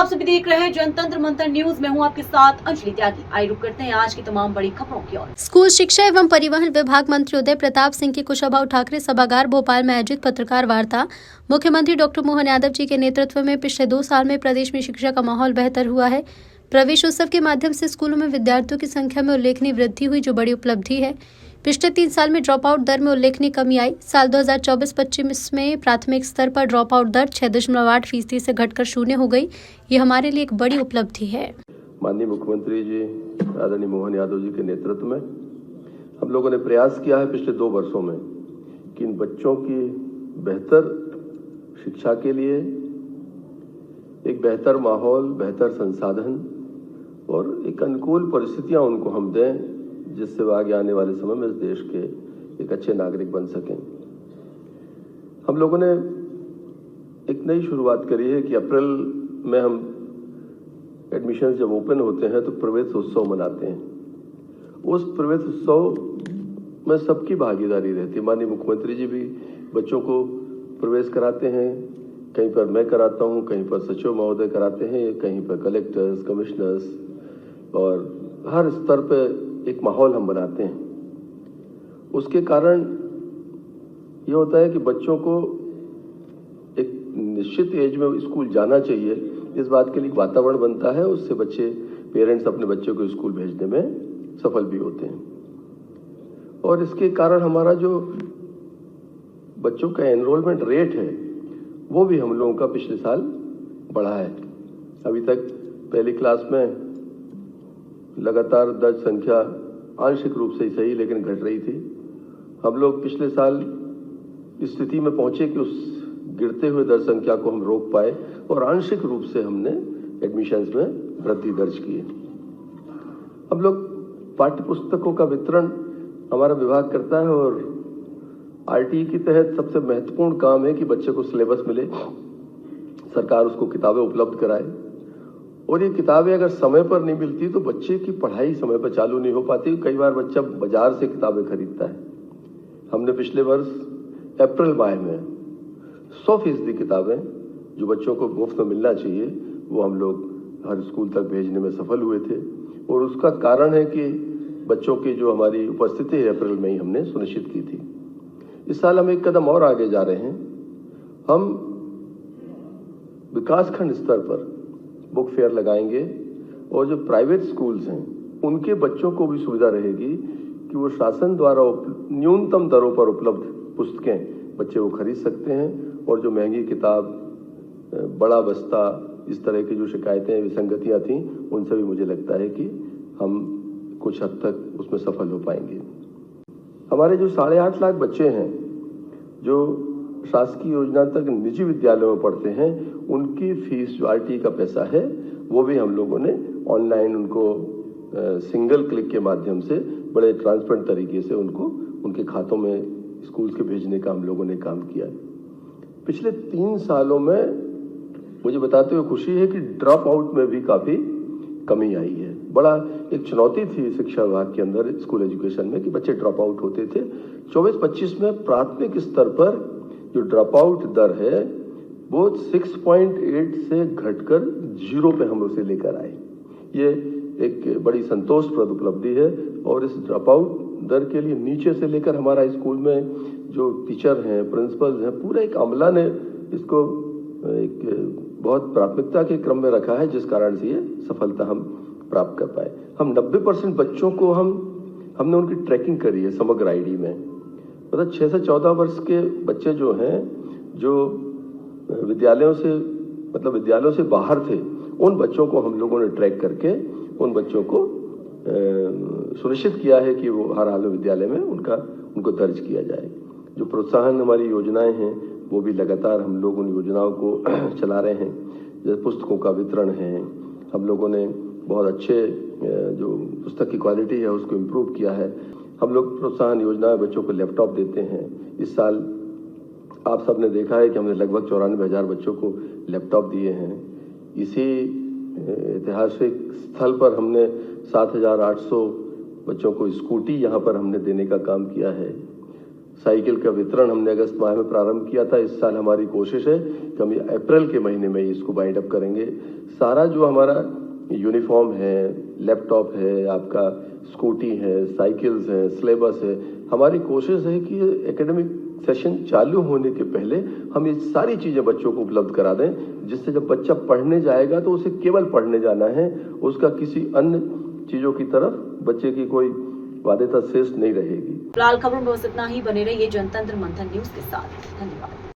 आप सभी देख रहे हैं जनतंत्र मंत्र न्यूज। मैं हूं आपके साथ अंजलि त्यागी। आइए रुक करते हैं आज की तमाम बड़ी खबरों की ओर। स्कूल शिक्षा एवं परिवहन विभाग मंत्री उदय प्रताप सिंह की कुशाभाऊ ठाकरे सभागार भोपाल में आयोजित पत्रकार वार्ता। मुख्यमंत्री डॉक्टर मोहन यादव जी के नेतृत्व में पिछले 2 साल में प्रदेश में शिक्षा का माहौल बेहतर हुआ है। प्रवेश उत्सव के माध्यम से स्कूलों में विद्यार्थियों की संख्या में उल्लेखनीय वृद्धि हुई, जो बड़ी उपलब्धि है। पिछले 3 साल में ड्रॉप आउट दर में उल्लेखनीय कमी आई। साल 2024-25 में प्राथमिक स्तर पर ड्रॉप आउट दर 6.8% से घटकर 0 हो गई। ये हमारे लिए एक बड़ी उपलब्धि है। माननीय मुख्यमंत्री जी आदरणीय मोहन यादव जी के नेतृत्व में हम लोगों ने प्रयास किया है पिछले 2 वर्षों में कि इन बच्चों की बेहतर शिक्षा के लिए एक बेहतर माहौल, बेहतर संसाधन और एक अनुकूल परिस्थितियां उनको हम दें, जिससे वो आगे आने वाले समय में इस देश के एक अच्छे नागरिक बन सकें। हम लोगों ने एक नई शुरुआत करी है कि अप्रैल में हम एडमिशन जब ओपन होते हैं तो प्रवेश उत्सव मनाते हैं। उस प्रवेश उत्सव में सबकी भागीदारी रहती है। माननीय मुख्यमंत्री जी भी बच्चों को प्रवेश कराते हैं, कहीं पर मैं कराता हूं, कहीं पर सचिव महोदय कराते हैं, कहीं पर कलेक्टर्स, कमिश्नर्स, और हर स्तर पर एक माहौल हम बनाते हैं। उसके कारण ये होता है कि बच्चों को एक निश्चित एज में स्कूल जाना चाहिए, इस बात के लिए वातावरण बनता है। उससे बच्चे, पेरेंट्स अपने बच्चों को स्कूल भेजने में सफल भी होते हैं। और इसके कारण हमारा जो बच्चों का एनरोलमेंट रेट है वो भी हम लोगों का पिछले साल बढ़ा है। अभी तक पहली क्लास में लगातार दर्ज संख्या आंशिक रूप से सही लेकिन घट रही थी। हम लोग पिछले साल इस स्थिति में पहुंचे कि उस गिरते हुए दर संख्या को हम रोक पाए और आंशिक रूप से हमने एडमिशन्स में वृद्धि दर्ज की है। हम लोग पाठ्य पुस्तकों का वितरण हमारा विभाग करता है और आरटीई के तहत सबसे महत्वपूर्ण काम है कि बच्चे को सिलेबस मिले, सरकार उसको किताबें उपलब्ध कराए। और ये किताबें अगर समय पर नहीं मिलती तो बच्चे की पढ़ाई समय पर चालू नहीं हो पाती। कई बार बच्चा बाजार से किताबें खरीदता है। हमने पिछले वर्ष अप्रैल माह में 100% किताबें जो बच्चों को मुफ्त में मिलना चाहिए वो हम लोग हर स्कूल तक भेजने में सफल हुए थे। और उसका कारण है कि बच्चों की जो हमारी उपस्थिति है अप्रैल में ही हमने सुनिश्चित की थी। इस साल हम एक कदम और आगे जा रहे हैं। हम विकासखंड स्तर पर बुक फेयर लगाएंगे और जो प्राइवेट स्कूल्स हैं उनके बच्चों को भी सुविधा रहेगी कि वो शासन द्वारा न्यूनतम दरों पर उपलब्ध पुस्तकें बच्चे वो खरीद सकते हैं। और जो महंगी किताब, बड़ा बस्ता, इस तरह की जो शिकायतें, विसंगतियां थीं, उनसे भी मुझे लगता है कि हम कुछ हद तक उसमें सफल हो पाएंगे। हमारे जो 8.5 लाख बच्चे हैं जो शासकीय योजना तक निजी विद्यालयों में पढ़ते हैं, उनकी फीस जो आरटीई का पैसा है वो भी हम लोगों ने ऑनलाइन उनको सिंगल क्लिक के माध्यम से बड़े ट्रांसपेरेंट तरीके से उनको उनके खातों में स्कूल के भेजने का हम लोगों ने काम किया है। पिछले 3 सालों में मुझे बताते हुए खुशी है कि ड्रॉप आउट में भी काफी कमी आई है। बड़ा एक चुनौती थी शिक्षा विभाग के अंदर स्कूल एजुकेशन में कि बच्चे ड्रॉप आउट होते थे। 24-25 में प्राथमिक स्तर पर जो ड्रॉप आउट दर है वो 6.8 से घटकर 0 पे हम उसे लेकर आए। ये एक बड़ी संतोषप्रद उपलब्धि है। और इस ड्रॉप आउट दर के लिए नीचे से लेकर हमारा स्कूल में जो टीचर हैं, प्रिंसिपल्स हैं, पूरा एक अमला ने इसको एक बहुत प्राथमिकता के क्रम में रखा है, जिस कारण से ये सफलता हम प्राप्त कर पाए। हम 90% बच्चों को हमने उनकी ट्रैकिंग करी है समग्र आईडी में। मतलब 6 से 14 वर्ष के बच्चे जो हैं, जो विद्यालयों से बाहर थे, उन बच्चों को हम लोगों ने ट्रैक करके उन बच्चों को सुनिश्चित किया है कि वो हर हाल में विद्यालय में उनको दर्ज किया जाए। जो प्रोत्साहन हमारी योजनाएं हैं वो भी लगातार हम लोग उन योजनाओं को चला रहे हैं। जैसे पुस्तकों का वितरण है, हम लोगों ने बहुत अच्छे जो पुस्तक की क्वालिटी है उसको इम्प्रूव किया है। हम लोग प्रोत्साहन योजना बच्चों को लैपटॉप देते हैं। इस साल आप सबने देखा है कि हमने लगभग 94,000 बच्चों को लैपटॉप दिए हैं। इसी ऐतिहासिक स्थल पर हमने 7,800 बच्चों को स्कूटी यहाँ पर हमने देने का काम किया है। साइकिल का वितरण हमने अगस्त माह में प्रारंभ किया था। इस साल हमारी कोशिश है कि हम अप्रैल के महीने में इसको बाइंड अप करेंगे। सारा जो हमारा यूनिफॉर्म है, लैपटॉप है, आपका स्कूटी है, साइकिल्स है, सिलेबस है, हमारी कोशिश है कि एकेडमिक सेशन चालू होने के पहले हम ये सारी चीजें बच्चों को उपलब्ध करा दें, जिससे जब बच्चा पढ़ने जाएगा तो उसे केवल पढ़ने जाना है, उसका किसी अन्य चीजों की तरफ बच्चे की कोई बाध्यता शेष नहीं रहेगी। फिलहाल खबरों में बस इतना ही। बने रहिए जनतंत्र मंथन न्यूज के साथ। धन्यवाद।